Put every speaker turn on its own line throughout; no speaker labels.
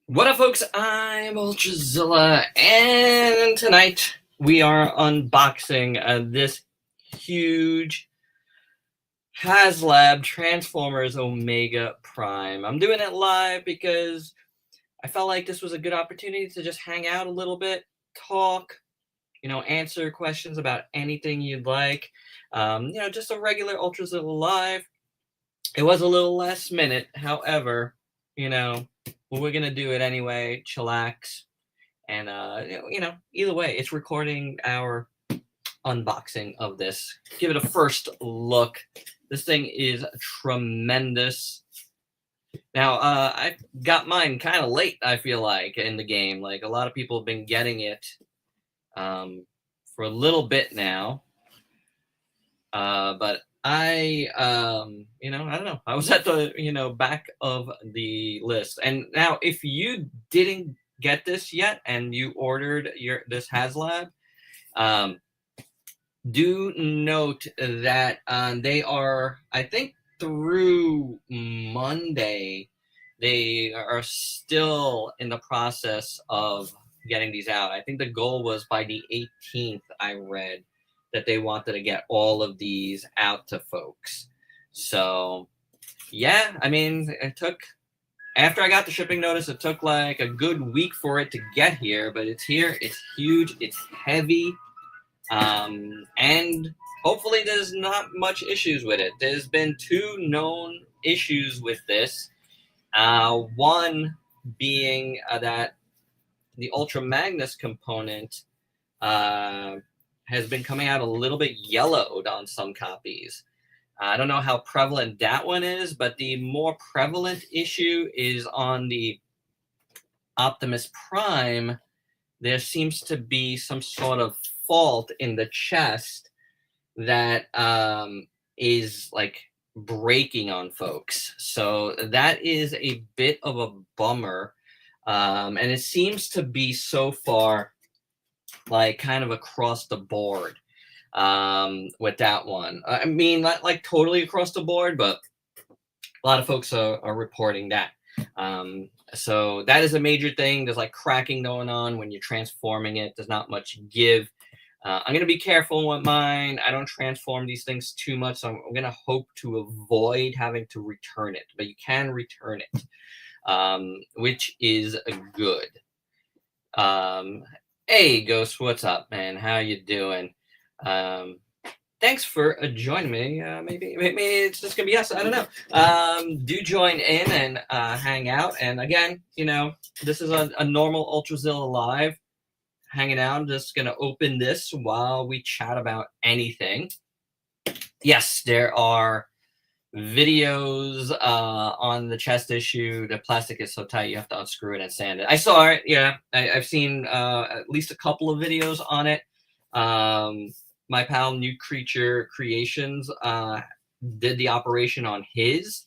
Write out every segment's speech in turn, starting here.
What up, folks? I'm Ultrazilla, and tonight we are unboxing this huge Haslab Transformers Omega Prime. I'm doing it live because I felt like this was a good opportunity to just hang out a little bit, talk, answer questions about anything you'd like. Just a regular Ultrazilla live. It was a little last minute, however, we're gonna do it anyway. Chillax. And either way, it's recording our unboxing of this. Give it a first look. This thing is tremendous. Now, I got mine kind of late, I feel like, in the game. Like, a lot of people have been getting it for a little bit now. But I don't know. I was at the, back of the list. And now, if you didn't get this yet and you ordered this Haslab, do note that they are, I think, through Monday, they are still in the process of getting these out. I think the goal was by the 18th, I read, that they wanted to get all of these out to folks. So, yeah, I mean, after I got the shipping notice, it took like a good week for it to get here, but it's here. It's huge. It's heavy. And hopefully there's not much issues with it. There's been two known issues with this. One being that the Ultra Magnus component has been coming out a little bit yellowed on some copies. I don't know how prevalent that one is, but the more prevalent issue is on the Optimus Prime. There seems to be some sort of fault in the chest that is like breaking on folks. So that is a bit of a bummer. And it seems to be so far like kind of across the board with that one. I mean, not like totally across the board, but a lot of folks are reporting that. So that is a major thing. There's like cracking going on when you're transforming it. There's not much give. I'm going to be careful with mine. I don't transform these things too much, so I'm going to hope to avoid having to return it. But you can return it, which is good. Hey, Ghost, what's up, man? How you doing? Thanks for joining me. Maybe it's just gonna be us. I don't know. Do join in and hang out. And again, this is a normal Ultrazilla live hanging out. I'm just gonna open this while we chat about anything. Yes, there are videos on the chest issue. The plastic is so tight you have to unscrew it and sand it. I saw it. Yeah, I've seen at least a couple of videos on it. My pal New Creature Creations did the operation on his,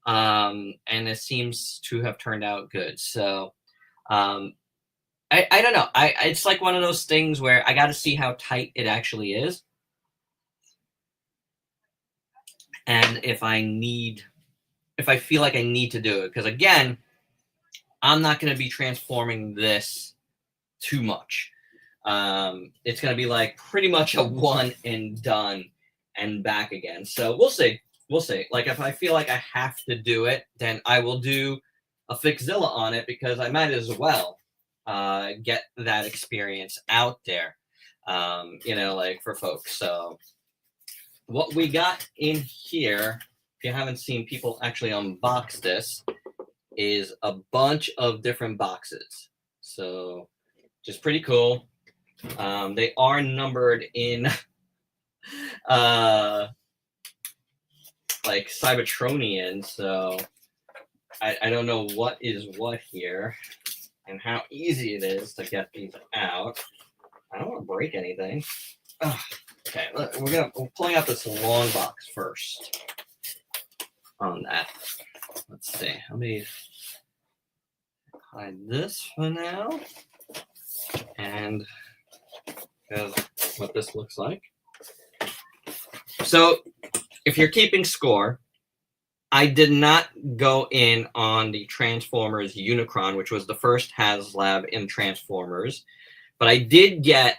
and it seems to have turned out good. So I don't know. It's like one of those things where I got to see how tight it actually is, and if I feel like I need to do it, because again, I'm not going to be transforming this too much. It's going to be like pretty much a one and done and back again. So we'll see. We'll see. Like if I feel like I have to do it, then I will do a Fixzilla on it because I might as well get that experience out there, like for folks. So what we got in here, if you haven't seen people actually unbox this, is a bunch of different boxes. So just pretty cool. They are numbered in like Cybertronian, so I don't know what is what here and how easy it is to get these out. I don't want to break anything. Ugh. Okay, we're pulling out this long box first on that. Let's see. Let me hide this for now. And here's what this looks like. So if you're keeping score, I did not go in on the Transformers Unicron, which was the first Haslab in Transformers, but I did get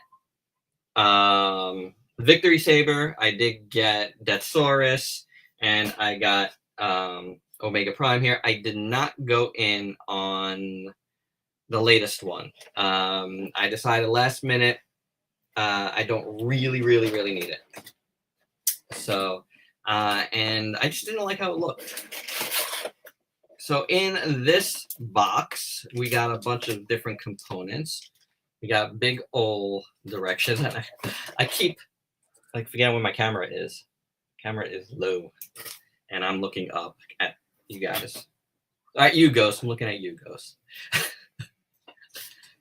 Victory Saber, I did get Deathsaurus, and I got Omega Prime here. I did not go in on the latest one. I decided last minute I don't really need it. So, and I just didn't like how it looked. So in this box, we got a bunch of different components. We got big old directions, and I keep like forgetting where my camera is. Camera is low, and I'm looking up at you guys. All right, you Ghost. I'm looking at you, Ghost.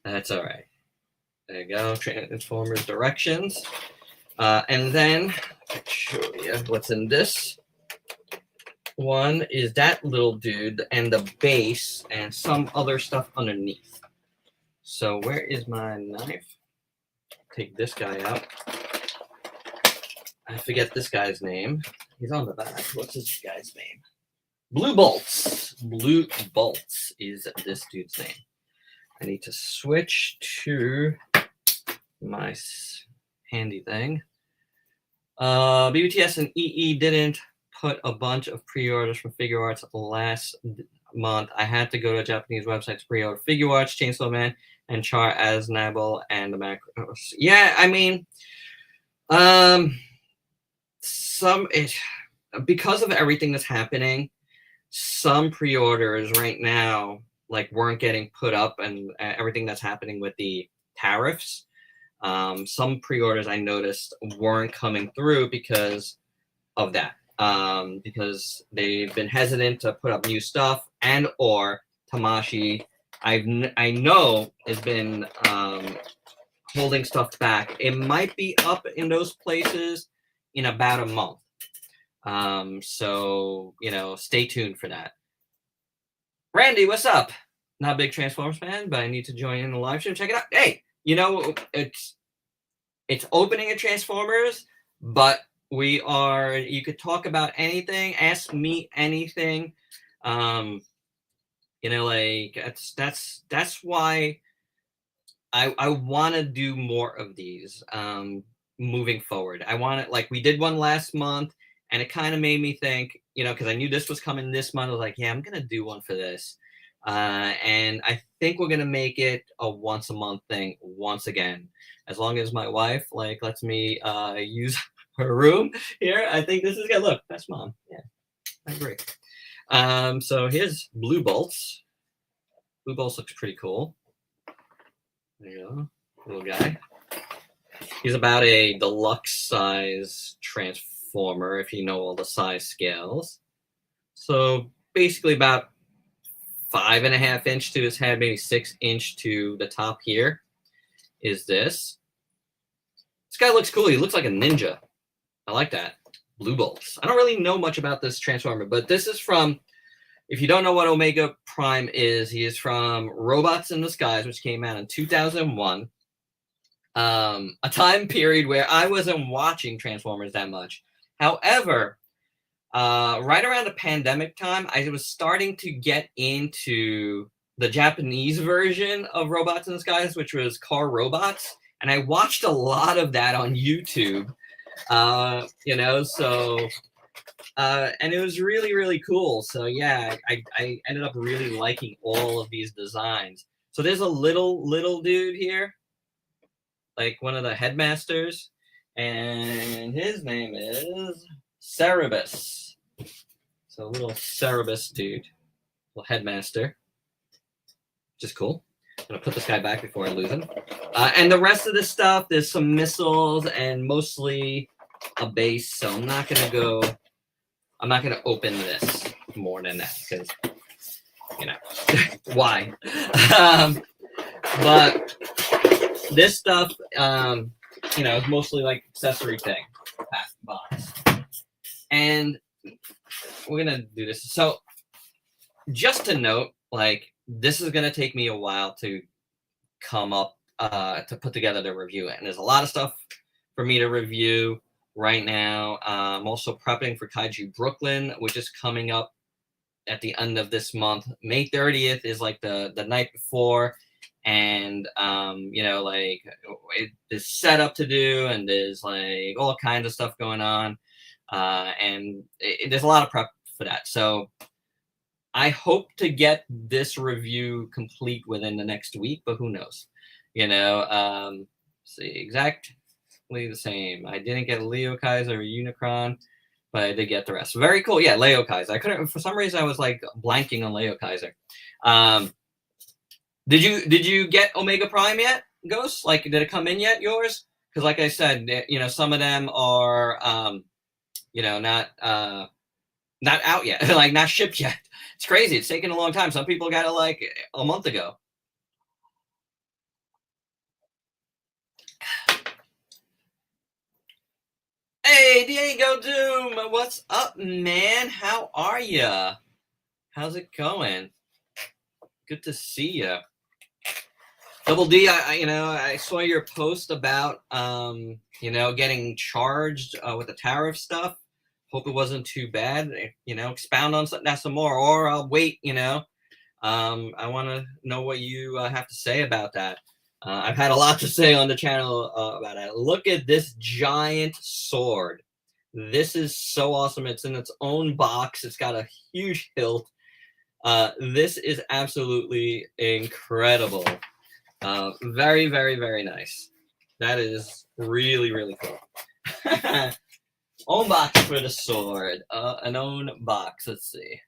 That's all right. There you go. Transformers directions, and then I'll show you what's in this. One is that little dude and the base and some other stuff underneath. So where is my knife? Take this guy out. I forget this guy's name. He's on the back. What's this guy's name? Blue Bolts. Blue Bolts is this dude's name. I need to switch to my handy thing. BBTS and EE didn't put a bunch of pre-orders for Figure Arts last month. I had to go to a Japanese website to pre-order Figure Arts, Chainsaw Man, and Char Aznable and the Macros. Yeah, I mean, because of everything that's happening, some pre-orders right now like weren't getting put up, and everything that's happening with the tariffs. Some pre-orders I noticed weren't coming through because of that. Because they've been hesitant to put up new stuff, and or Tamashi, I know has been holding stuff back. It might be up in those places in about a month. So stay tuned for that. Randy, what's up? Not a big Transformers fan, but I need to join in the live stream. Check it out. Hey, it's opening at Transformers, but you could talk about anything, ask me anything. That's why I want to do more of these moving forward. I want it, like we did one last month, and it kind of made me think, because I knew this was coming this month. I was like, yeah, I'm gonna do one for this, and I think we're gonna make it a once a month thing once again, as long as my wife lets me use her room here. I think this is good. Look, that's Mom. Yeah, I agree. So here's Blue Bolts. Blue Bolts looks pretty cool. There you go, little guy. He's about a deluxe size Transformer, if you know all the size scales. So basically about 5.5 inch to his head, maybe 6 inch to the top here is this. This guy looks cool. He looks like a ninja. I like that. Blue Bolts. I don't really know much about this Transformer, but this is from, if you don't know what Omega Prime is, he is from Robots in the Skies, which came out in 2001. A time period where I wasn't watching Transformers that much. However, right around the pandemic time, I was starting to get into the Japanese version of Robots in the Skies, which was Car Robots. And I watched a lot of that on YouTube, and it was really, really cool. So yeah, I ended up really liking all of these designs. So there's a little dude here, like one of the headmasters, and his name is Cerebus. So a little Cerebus dude, little headmaster, which is cool. I'm gonna put this guy back before I lose him. And the rest of this stuff, there's some missiles and mostly a base. So I'm not gonna open this more than that because why? But this stuff, is mostly like accessory thing, box. And we're gonna do this. So just to note, this is gonna take me a while to come up to put together the review, and there's a lot of stuff for me to review right now. I'm also prepping for Kaiju Brooklyn, which is coming up at the end of this month. May 30th is like the night before, and like there's setup to do, and there's like all kinds of stuff going on, and there's a lot of prep for that. So I hope to get this review complete within the next week, but who knows? See, exactly the same. I didn't get a Leo Kaiser or Unicron, but I did get the rest. Very cool. Yeah, Leo Kaiser. I couldn't, for some reason I was like blanking on Leo Kaiser. Did you get Omega Prime yet, Ghost? Like, did it come in yet, yours? Because like I said, some of them are not out yet, like not shipped yet. It's crazy. It's taking a long time. Some people got it like a month ago. Hey, Diego Doom, what's up, man? How are ya? How's it going? Good to see ya. Double D, I saw your post about getting charged with the tariff stuff. Hope it wasn't too bad. Expound on that some more, or I'll wait. I want to know what you have to say about that. I've had a lot to say on the channel about it. Look at this giant sword. This is so awesome. It's in its own box. It's got a huge hilt. This is absolutely incredible. Very, very, very nice. That is really, really cool. Own box for the sword. An own box. Let's see.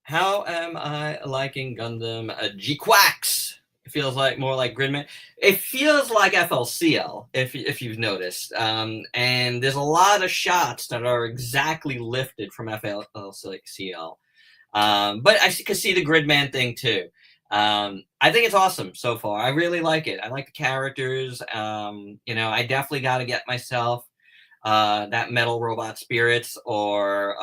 How am I liking Gundam G-Quacks? It feels like more like Gridman. It feels like FLCL, if you've noticed. And there's a lot of shots that are exactly lifted from FLCL. But I can see the Gridman thing too. I think it's awesome so far. I really like it. I like the characters. I definitely got to get myself that Metal Robot Spirits or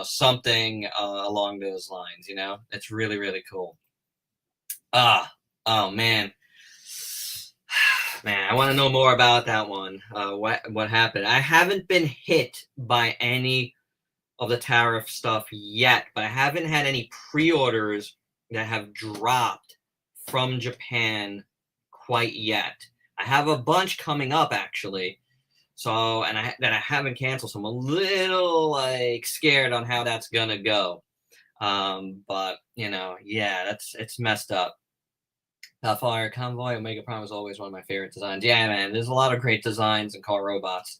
something along those lines. It's really, really cool. Oh man, I want to know more about that one. What happened? I haven't been hit by any of the tariff stuff yet, but I haven't had any pre-orders that have dropped from Japan quite yet. I have a bunch coming up actually. So, that I haven't canceled, so I'm a little like scared on how that's gonna go. But it's messed up. Fire Convoy Omega Prime is always one of my favorite designs. Yeah, man, there's a lot of great designs in car robots.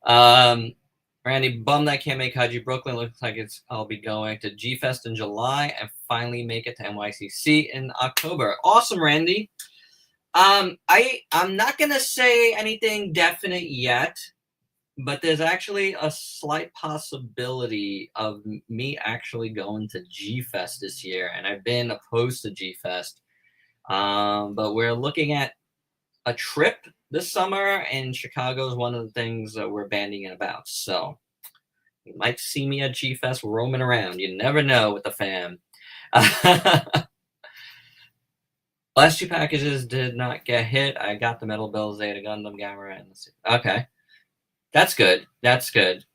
Randy, bummed I can't make Kaiju Brooklyn. Looks like I'll be going to G Fest in July and finally make it to NYCC in October. Awesome, Randy. I'm not gonna say anything definite yet, but there's actually a slight possibility of me actually going to G Fest this year, and I've been opposed to G Fest. But we're looking at a trip this summer, and Chicago is one of the things that we're banding about. So you might see me at G Fest roaming around. You never know with the fam. Last two packages did not get hit. I got the Metal Bill, Zeta Gundam, Gamma, and okay. That's good. That's good.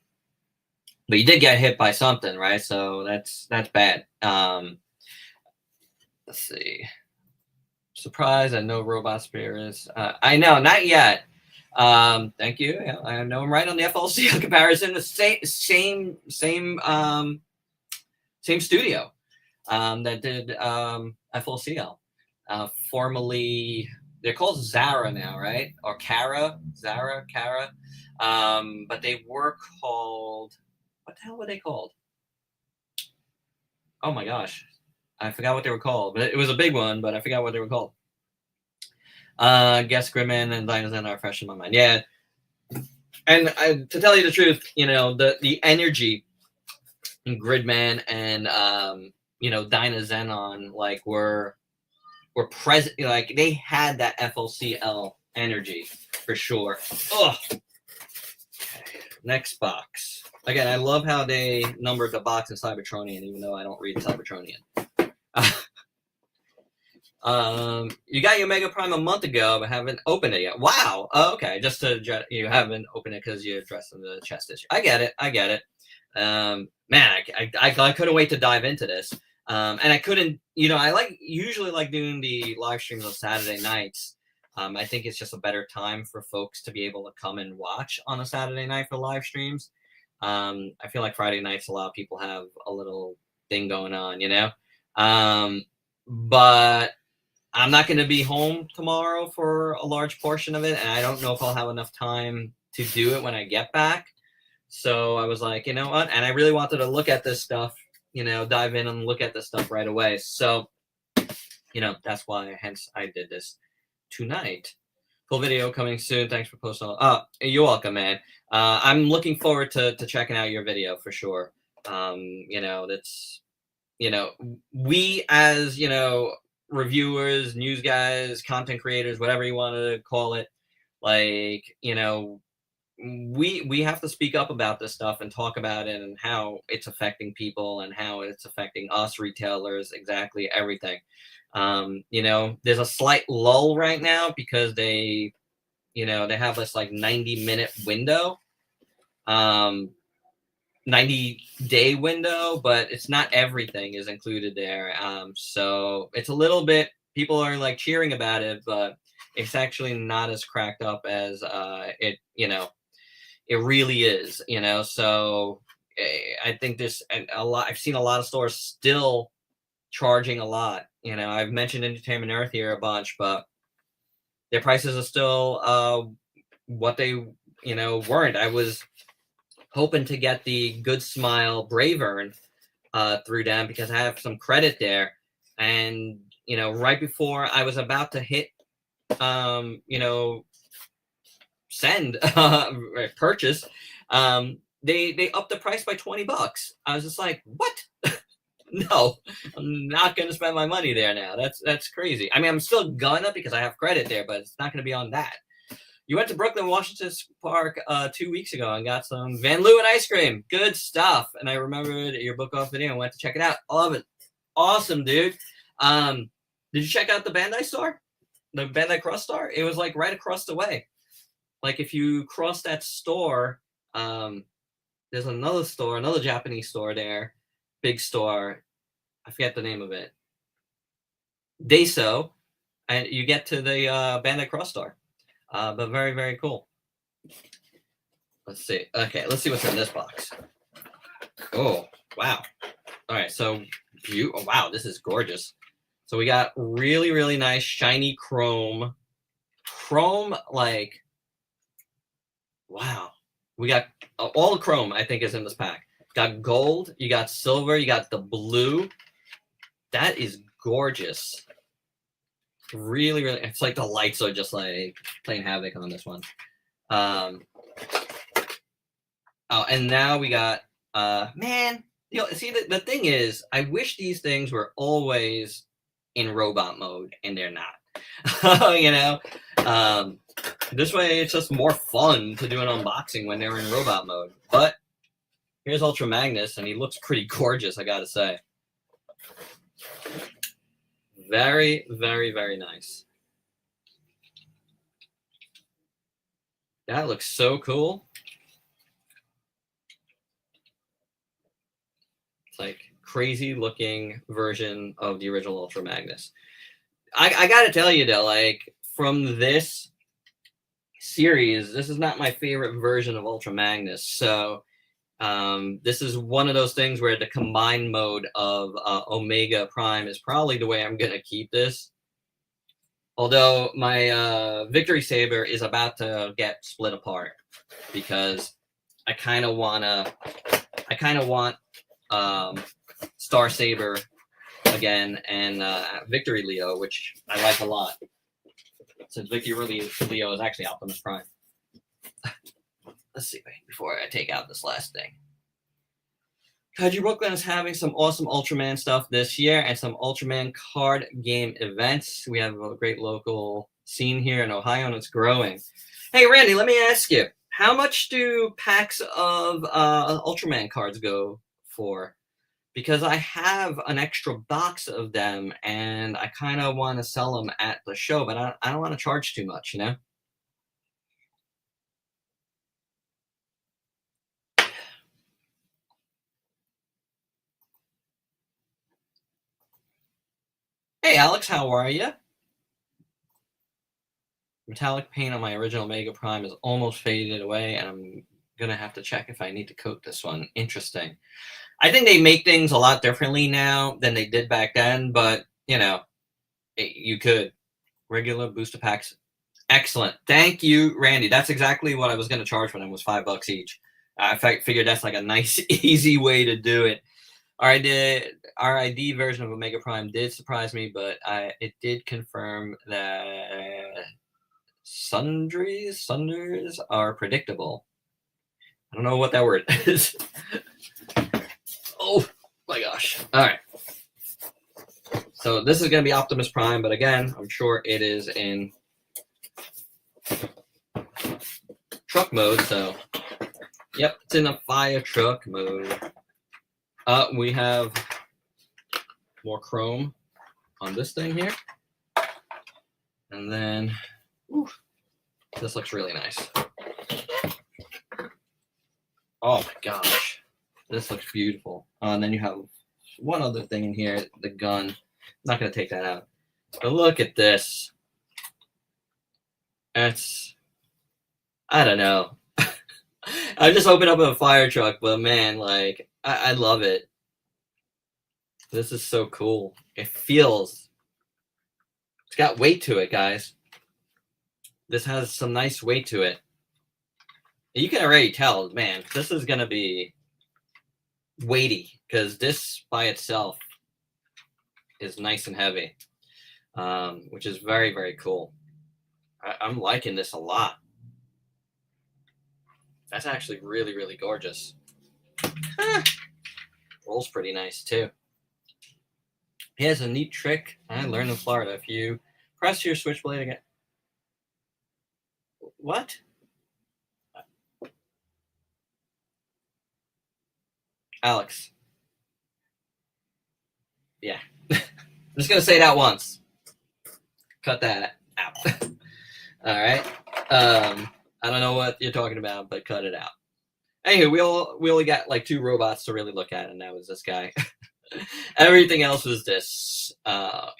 But you did get hit by something, right? So that's bad. Let's see. Surprise! I know Robot Spirits. I know, not yet. Thank you. Yeah, I know I'm right on the FLCL comparison. The same studio that did FLCL. Formerly, they're called Zara now, right? Or Kara. But they were called, what the hell were they called? Oh my gosh. I forgot what they were called, but it was a big one, but I forgot what they were called. Guess Gridman and Dinozen are fresh in my mind. Yeah. And to tell you the truth, the energy in Gridman and, Dinozenon, like, were present, like, they had that FLCL energy for sure. Ugh. Okay. Next box. Again, I love how they numbered the box in Cybertronian, even though I don't read Cybertronian. You got your Omega Prime a month ago, but haven't opened it yet. Wow. Oh, okay. You haven't opened it because you're dressed in the chest issue. I get it. Man, I couldn't wait to dive into this. And I couldn't, I usually like doing the live streams on Saturday nights. I think it's just a better time for folks to be able to come and watch on a Saturday night for live streams. I feel like Friday nights, a lot of people have a little thing going on, but I'm not going to be home tomorrow for a large portion of it, and I don't know if I'll have enough time to do it when I get back. So I was like, you know what? And I really wanted to look at this stuff, dive in and look at this stuff right away. So, that's why, hence, I did this tonight. Full video coming soon. Thanks for posting. Oh, you're welcome, man. I'm looking forward to checking out your video for sure. That's, we as, reviewers, news guys, content creators, whatever you want to call it, like, we have to speak up about this stuff and talk about it and how it's affecting people and how it's affecting us retailers, exactly everything. There's a slight lull right now because they have this like 90-minute window, 90-day window, but it's not everything is included there. So it's a little bit, people are like cheering about it, but it's actually not as cracked up as it really is, so I think this a lot. I've seen a lot of stores still charging a lot. I've mentioned Entertainment Earth here a bunch, but their prices are still what they weren't. I was hoping to get the Good Smile Bravern through them because I have some credit there, and right before I was about to hit send purchase, they upped the price by $20. I was just like, what? No, I'm not gonna spend my money there now. That's crazy. I mean, I'm still gonna because I have credit there, but it's not gonna be on that. You went to Brooklyn, Washington Park 2 weeks ago and got some Van Leeuwen ice cream. Good stuff. And I remembered your book off video and went to check it out. I love it. Awesome, dude. Did you check out the Bandai store? The Bandai Cross store? It was like right across the way. Like if you cross that store, there's another store, another Japanese store there, big store. I forget the name of it. Daiso, and you get to the Bandai Cross store. But very, very cool. Let's see. Okay, let's see what's in this box. Oh, wow. All right, so oh, wow, this is gorgeous. So we got really, really nice shiny chrome. Chrome, like, wow. We got all the chrome, I think, is in this pack. Got gold, you got silver, you got the blue. That is gorgeous. Really, really, it's like the lights are just like playing havoc on this one. Oh, and now we got, man, see, the thing is, I wish these things were always in robot mode, and they're not. This way it's just more fun to do an unboxing when they're in robot mode. But here's Ultra Magnus, and he looks pretty gorgeous, I gotta say. Very, very, very nice. That looks so cool. It's like crazy looking version of the original Ultra Magnus. I gotta tell you though, like from this series, this is not my favorite version of Ultra Magnus. So this is one of those things where the combined mode of Omega Prime is probably the way I'm going to keep this. Although my Victory Saber is about to get split apart because I kind of want Star Saber again and Victory Leo, which I like a lot. Since Victory Leo is actually Optimus Prime. Let's see, before I take out this last thing. Kaiju Brooklyn is having some awesome Ultraman stuff this year and some Ultraman card game events. We have a great local scene here in Ohio, and it's growing. Hey, Randy, let me ask you, how much do packs of Ultraman cards go for? Because I have an extra box of them, and I kind of want to sell them at the show, but I don't want to charge too much, Hey, Alex, how are you? Metallic paint on my original Omega Prime is almost faded away, and I'm gonna have to check if I need to coat this one. Interesting. I think they make things a lot differently now than they did back then, but you know, you could. Regular booster packs. Excellent. Thank you, Randy. That's exactly what I was gonna charge for them, was $5 each. I figured that's like a nice, easy way to do it. RID version of Omega Prime did surprise me, but it did confirm that sunders are predictable. I don't know what that word is. Oh my gosh. All right. So this is going to be Optimus Prime, but again, I'm sure it is in truck mode. So, yep, it's in a fire truck mode. We have more chrome on this thing here. And then, this looks really nice. Oh my gosh. This looks beautiful. And then you have one other thing in here, the gun. I'm not going to take that out. But look at this. It's, I don't know. I just opened up a fire truck, but man, like, I love it. This is so cool. It feels, it's got weight to it, guys. This has some nice weight to it. You can already tell, man, this is going to be weighty because this by itself is nice and heavy, which is very, very cool. I'm liking this a lot. That's actually really, really gorgeous. Rolls pretty nice too. He has a neat trick I learned in Florida. If you press your switchblade again. What? Alex. Yeah. I'm just going to say that once. Cut that out. All right. I don't know what you're talking about, but cut it out. Anyway, we only got like 2 robots to really look at, and that was this guy. Everything else was this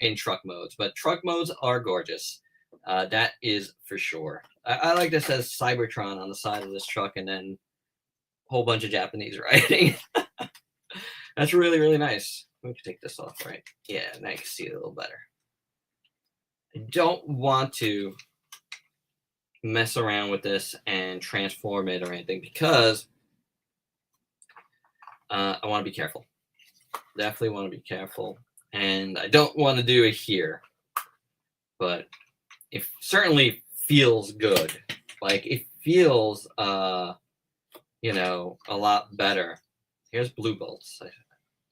in truck modes, but truck modes are gorgeous. That is for sure. I like this as Cybertron on the side of this truck, and then a whole bunch of Japanese writing. That's really, really nice. We can take this off, right? Yeah, now you can see it a little better. I don't want to mess around with this and transform it or anything because I want to be careful. Definitely want to be careful, and I don't want to do it here, but it certainly feels good. Like it feels, you know, a lot better. Here's blue bolts. I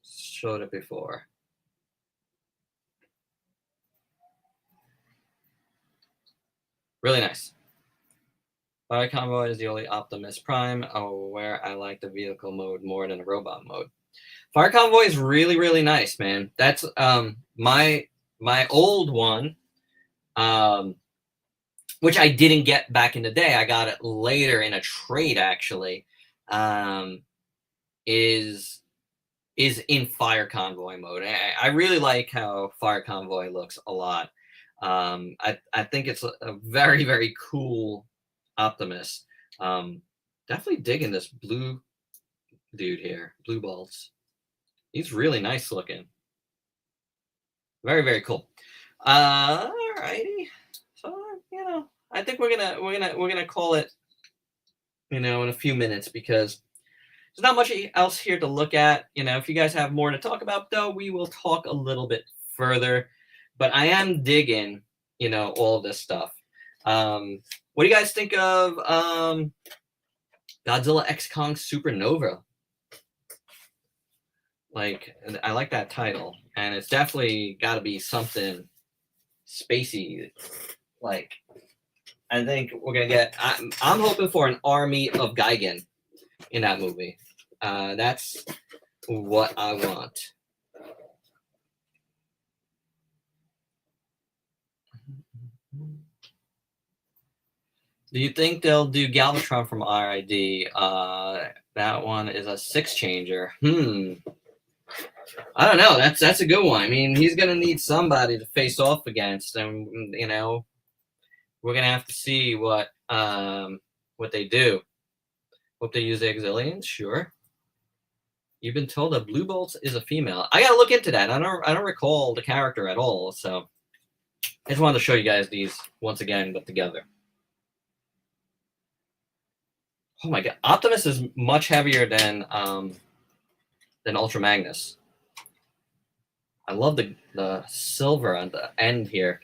showed it before. Really nice. Fire Convoy is the only Optimus Prime where I like the vehicle mode more than the robot mode. Fire Convoy is really, really nice, man. That's my old one, which I didn't get back in the day. I got it later in a trade, actually. Is in Fire Convoy mode. I really like how Fire Convoy looks a lot. I think it's a very, very cool Optimus. Definitely digging this blue dude here, blue bolts. He's really nice looking. Very, very cool. Alrighty. So you know, I think we're gonna call it, you know, in a few minutes because there's not much else here to look at. You know, if you guys have more to talk about, though, we will talk a little bit further. But I am digging, you know, all of this stuff. What do you guys think of Godzilla X Kong Supernova? Like, I like that title, and it's definitely got to be something spacey. Like, I think we're gonna get. I'm hoping for an army of Gigan in that movie. That's what I want. Do you think they'll do Galvatron from RID? That one is a 6 changer. I don't know. That's a good one. I mean, he's gonna need somebody to face off against, and you know, we're gonna have to see what they do. Hope they use Exilians, sure. You've been told that Blue Bolts is a female. I gotta look into that. I don't recall the character at all, so I just wanted to show you guys these once again, but together. Oh my god, Optimus is much heavier than Ultra Magnus. I love the silver on the end here.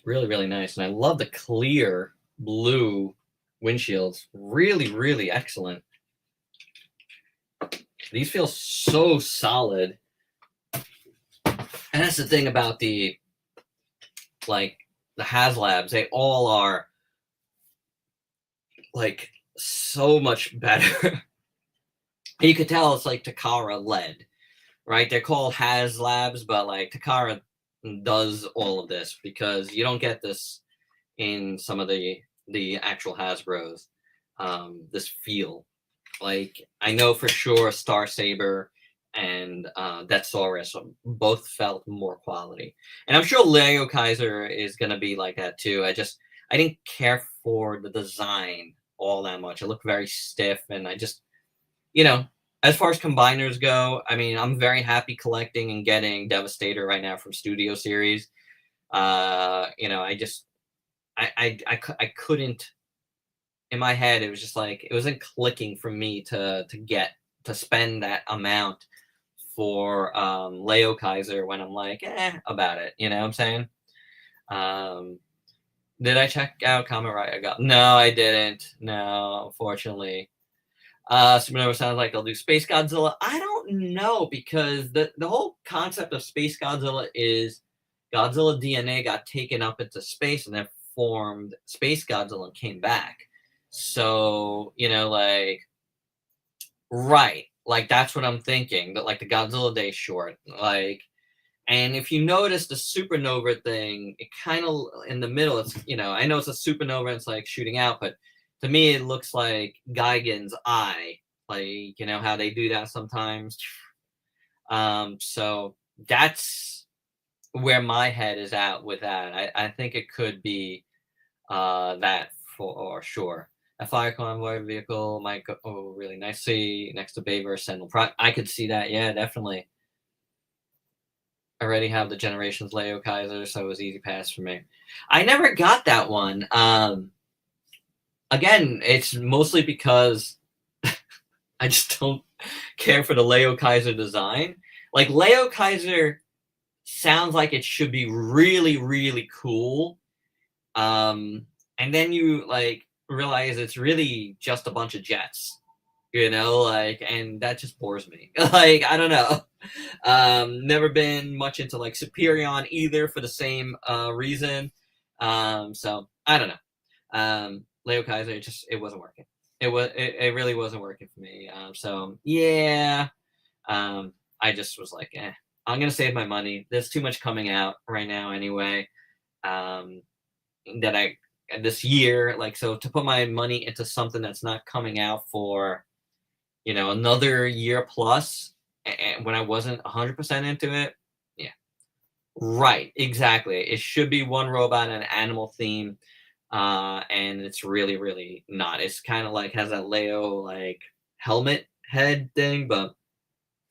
Really, really nice. And I love the clear blue windshields. Really, really excellent. These feel so solid. And that's the thing about the Haslabs. They all are like so much better. You could tell it's like Takara led, right? They're called Haslabs, but like Takara does all of this because you don't get this in some of the actual Hasbros. This feel, like I know for sure Star Saber and Deathsaurus both felt more quality, and I'm sure Leo Kaiser is gonna be like that too. I didn't care for the design all that much. It looked very stiff, and I just, you know, as far as combiners go, I mean, I'm very happy collecting and getting Devastator right now from Studio Series. You know, I couldn't, in my head, it was just like, it wasn't clicking for me to spend that amount for Leo Kaiser when I'm like, about it. You know what I'm saying? Did I check out Comment Right? I got, no, I didn't. No, unfortunately. Supernova sounds like they'll do Space Godzilla. I don't know, because the whole concept of Space Godzilla is Godzilla DNA got taken up into space and then formed Space Godzilla and came back. So, you know, like, right, like that's what I'm thinking. But like the Godzilla Day short, like, and if you notice the supernova thing, it kind of in the middle, it's, you know, I know it's a supernova and it's like shooting out, but to me it looks like Gigan's eye, like, you know how they do that sometimes. So that's where my head is at with that. I think it could be that for sure. A fire convoy vehicle might go, oh, really nicely next to Bayverse Sentinel Prime. I could see that, yeah, definitely. I already have the Generations Leo Kaiser, so it was easy pass for me. I never got that one. Again, it's mostly because I just don't care for the Leo Kaiser design. Like, Leo Kaiser sounds like it should be really, really cool. And then you, like, realize it's really just a bunch of jets. You know, like, and that just bores me. Like, I don't know. Never been much into like Superion either for the same reason. So I don't know. Leo Kaiser, it wasn't working. It really wasn't working for me. So yeah. I just was like, I'm gonna save my money. There's too much coming out right now anyway. That this year, like, so to put my money into something that's not coming out for, you know, another year plus, and when I wasn't 100% into it, yeah, right, exactly. It should be one robot and an animal theme, and it's really, really not. It's kind of like has that Leo like helmet head thing, but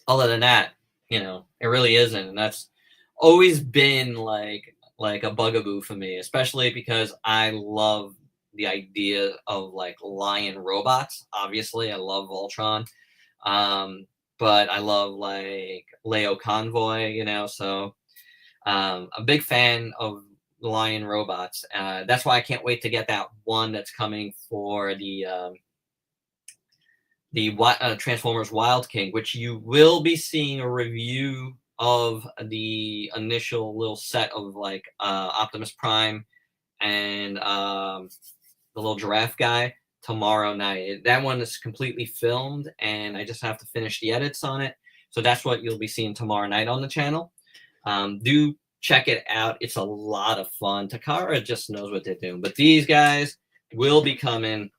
other than that, you know, it really isn't, and that's always been like a bugaboo for me, especially because I love the idea of like lion robots. Obviously, I love Voltron, but I love like Leo Convoy, you know. So a big fan of lion robots. That's why I can't wait to get that one that's coming for the Transformers Wild King, which you will be seeing a review of the initial little set of like Optimus Prime and the little giraffe guy tomorrow night. That one is completely filmed, and I just have to finish the edits on it. So that's what you'll be seeing tomorrow night on the channel. Do check it out. It's a lot of fun. Takara just knows what they're doing. But these guys will be coming,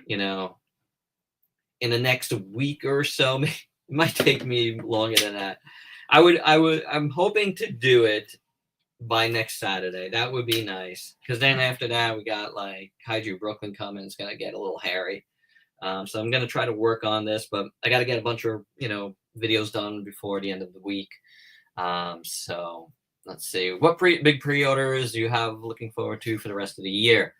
you know, in the next week or so, It might take me longer than that. I'm hoping to do it by next Saturday. That would be nice. Because then after that, we got like Kaiju Brooklyn coming. It's going to get a little hairy. So I'm going to try to work on this, but I got to get a bunch of, videos done before the end of the week. So let's see. What big pre-orders do you have looking forward to for the rest of the year?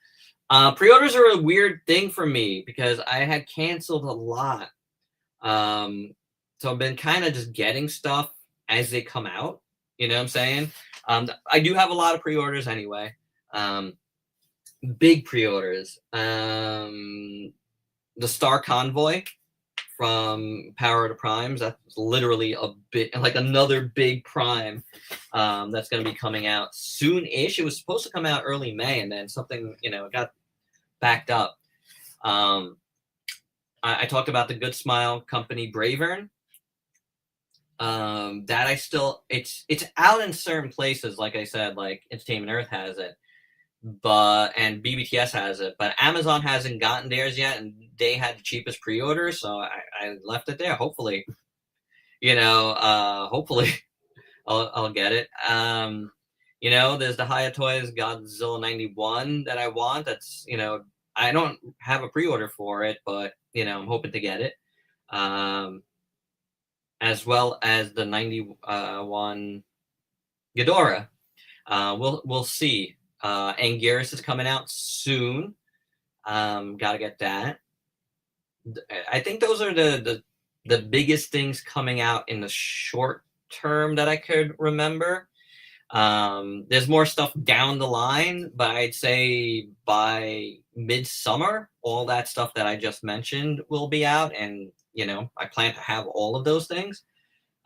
Pre-orders are a weird thing for me because I had canceled a lot. So I've been kind of just getting stuff as they come out. You know what I'm saying? I do have a lot of pre-orders anyway. Big pre-orders. The Star Convoy from Power of the Primes. That's literally a bit like another big prime that's going to be coming out soon-ish. It was supposed to come out early May, and then something, it got backed up. I talked about the Good Smile company Bravern. That I still, it's out in certain places, like I said, like Entertainment Earth has it, and BBTS has it, but Amazon hasn't gotten theirs yet, and they had the cheapest pre-order, so I left it there. Hopefully, hopefully I'll get it. There's the Hiya Toys Godzilla 91 that I want. That's, I don't have a pre-order for it, but, I'm hoping to get it. As well as the 91 Ghidorah. We'll see. Anguirus is coming out soon. Gotta get that. I think those are the biggest things coming out in the short term that I could remember. There's more stuff down the line, but I'd say by midsummer, all that stuff that I just mentioned will be out, and I plan to have all of those things.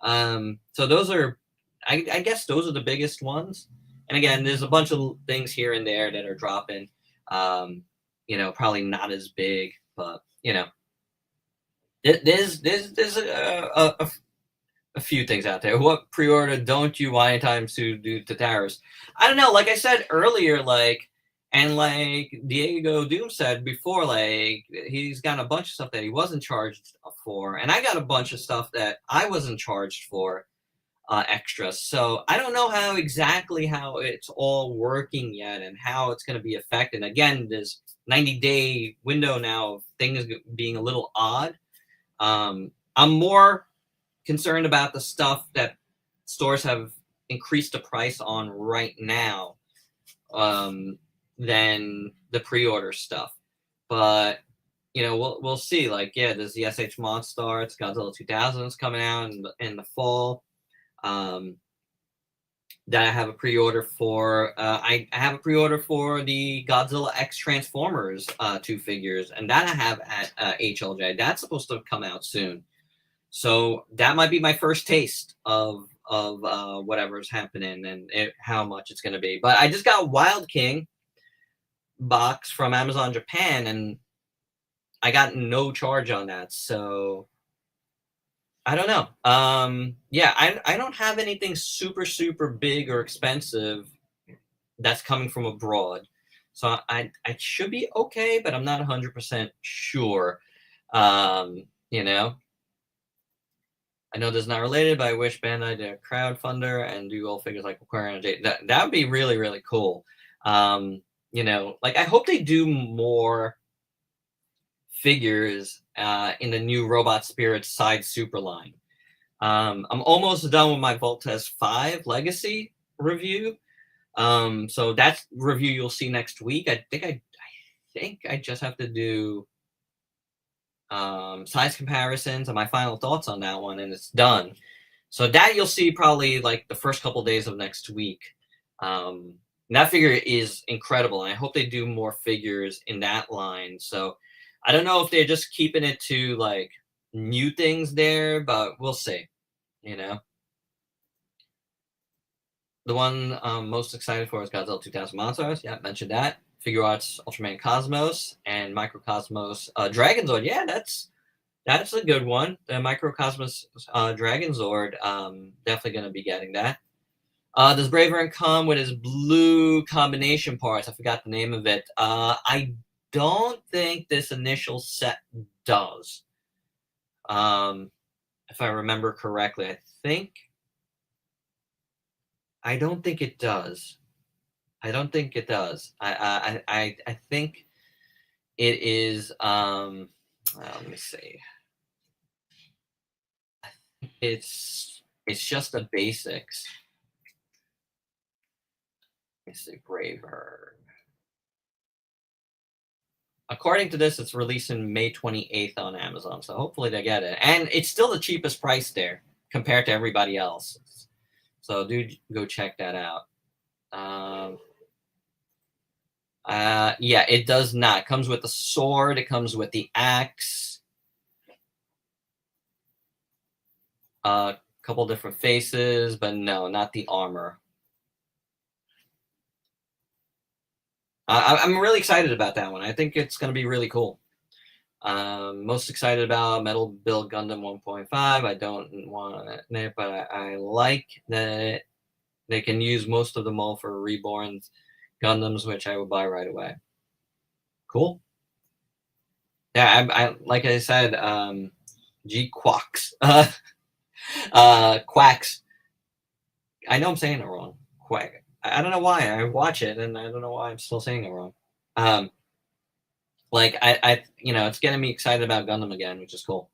So those are, I guess those are the biggest ones. And again, there's a bunch of things here and there that are dropping. Probably not as big, but there's a few things out there. What pre-order don't you want anytime soon due to tariffs? I don't know. Like I said earlier, like Diego Doom said before, like he's got a bunch of stuff that he wasn't charged for, and I got a bunch of stuff that I wasn't charged for extra. So I don't know how it's all working yet and how it's going to be affected. Again, this 90-day window now of things being a little odd. I'm more concerned about the stuff that stores have increased the price on right now than the pre-order stuff. But we'll see. Like, yeah, there's the SH Monstar, it's Godzilla 2000s coming out in the fall. That I have a pre-order for. I have a pre-order for the Godzilla X Transformers 2 figures, and that I have at HLJ. That's supposed to come out soon. So that might be my first taste of whatever's happening and how much it's going to be. But I just got Wild King box from Amazon Japan, and I got no charge on that. So I don't know. Yeah, I don't have anything super, super big or expensive that's coming from abroad. So I should be okay, but I'm not 100% sure. I know this is not related, but I wish Bandai did a crowdfunder and do all figures like Aquarium J. That would be really, really cool. I hope they do more figures in the new Robot Spirits side super line. I'm almost done with my Voltes 5 Legacy review. So that review you'll see next week. I think I just have to do size comparisons and my final thoughts on that one, and it's done. So that you'll see probably like the first couple days of next week. That figure is incredible, and I hope they do more figures in that line. So I don't know if they're just keeping it to like new things there, but we'll see. The one I'm most excited for is Godzilla 2000 Monsters. Yeah, mentioned that. Figure Arts Ultraman Cosmos and Microcosmos Dragonzord. Yeah, that's a good one. The Microcosmos Dragonzord, definitely going to be getting that. Does Bravern come with his blue combination parts? I forgot the name of it. I don't think this initial set does. I if I remember correctly. I don't think it does. I don't think it does. I think it is. Let me see. It's just the basics. Let me see. Braver. According to this, it's releasing May 28th on Amazon, so hopefully they get it. And it's still the cheapest price there compared to everybody else. So do go check that out. Yeah, it does not. It comes with the sword. It comes with the axe. A couple different faces, but no, not the armor. I'm really excited about that one. I think it's going to be really cool. Most excited about Metal Build Gundam 1.5. I don't want it, but I like that they can use most of them all for reborn Gundams, which I will buy right away. Cool. Yeah, I like I said, G Quacks. Quacks. I know I'm saying it wrong. Quack. I don't know why. I watch it and I don't know why I'm still saying it wrong. Like it's getting me excited about Gundam again, which is cool.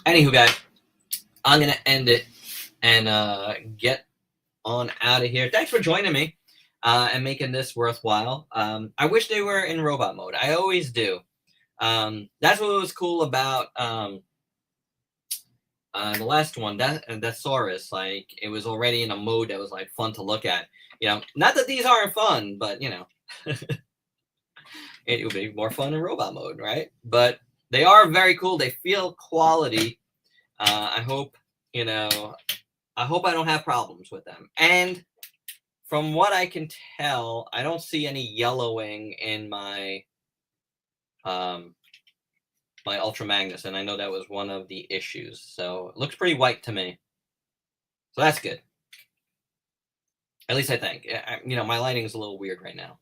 Anywho, guys, I'm gonna end it and get on out of here. Thanks for joining me and making this worthwhile. I wish they were in robot mode. I always do. That's what was cool about the last one, that Saurus. Like, it was already in a mode that was like fun to look at. Not that these aren't fun, but it would be more fun in robot mode, right? But they are very cool. They feel quality. I hope I don't have problems with them. And from what I can tell, I don't see any yellowing in my my Ultra Magnus, and I know that was one of the issues. So it looks pretty white to me. So that's good. At least I think. My lighting is a little weird right now.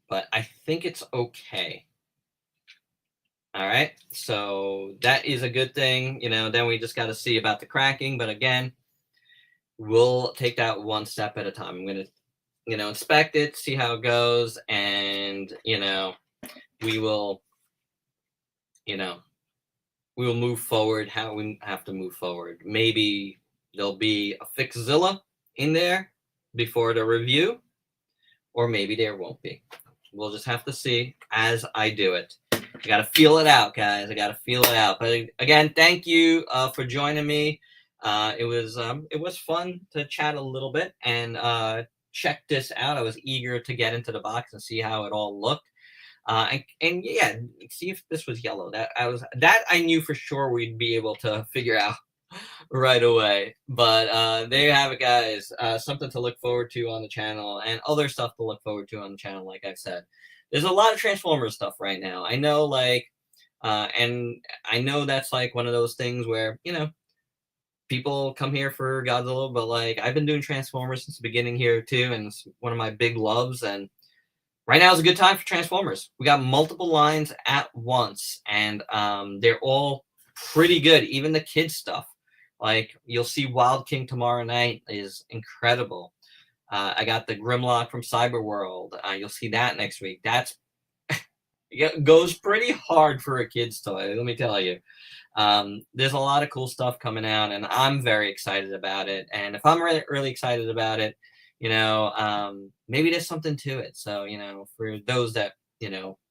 But I think it's okay. All right. So that is a good thing. Then we just got to see about the cracking. But again, we'll take that one step at a time. I'm going to, inspect it, see how it goes. And, we will move forward how we have to move forward. Maybe there'll be a Fixzilla in there before the review, or maybe there won't be. We'll just have to see as I do it. I got to feel it out, guys. I got to feel it out. But again, thank you for joining me. It was fun to chat a little bit and check this out. I was eager to get into the box and see how it all looked. And yeah, see if this was yellow. That I knew for sure we'd be able to figure out right away. But there you have it, guys. Something to look forward to on the channel, and other stuff to look forward to on the channel. Like I've said, there's a lot of Transformers stuff right now. I know, and I know that's like one of those things where people come here for Godzilla, but I've been doing Transformers since the beginning here too, and it's one of my big loves. And right now is a good time for Transformers. We got multiple lines at once, and they're all pretty good. Even the kids stuff. You'll see Wild King tomorrow night is incredible. I got the Grimlock from Cyberworld. You'll see that next week. It goes pretty hard for a kid's toy, let me tell you. There's a lot of cool stuff coming out, and I'm very excited about it. And if I'm really, really excited about it, maybe there's something to it. So, for those that,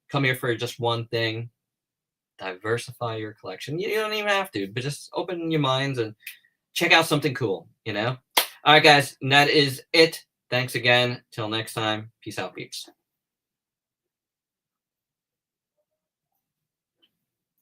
come here for just one thing, diversify your collection. You don't even have to, but just open your minds and check out something cool, All right, guys, and that is it. Thanks again. Till next time. Peace out, peeps.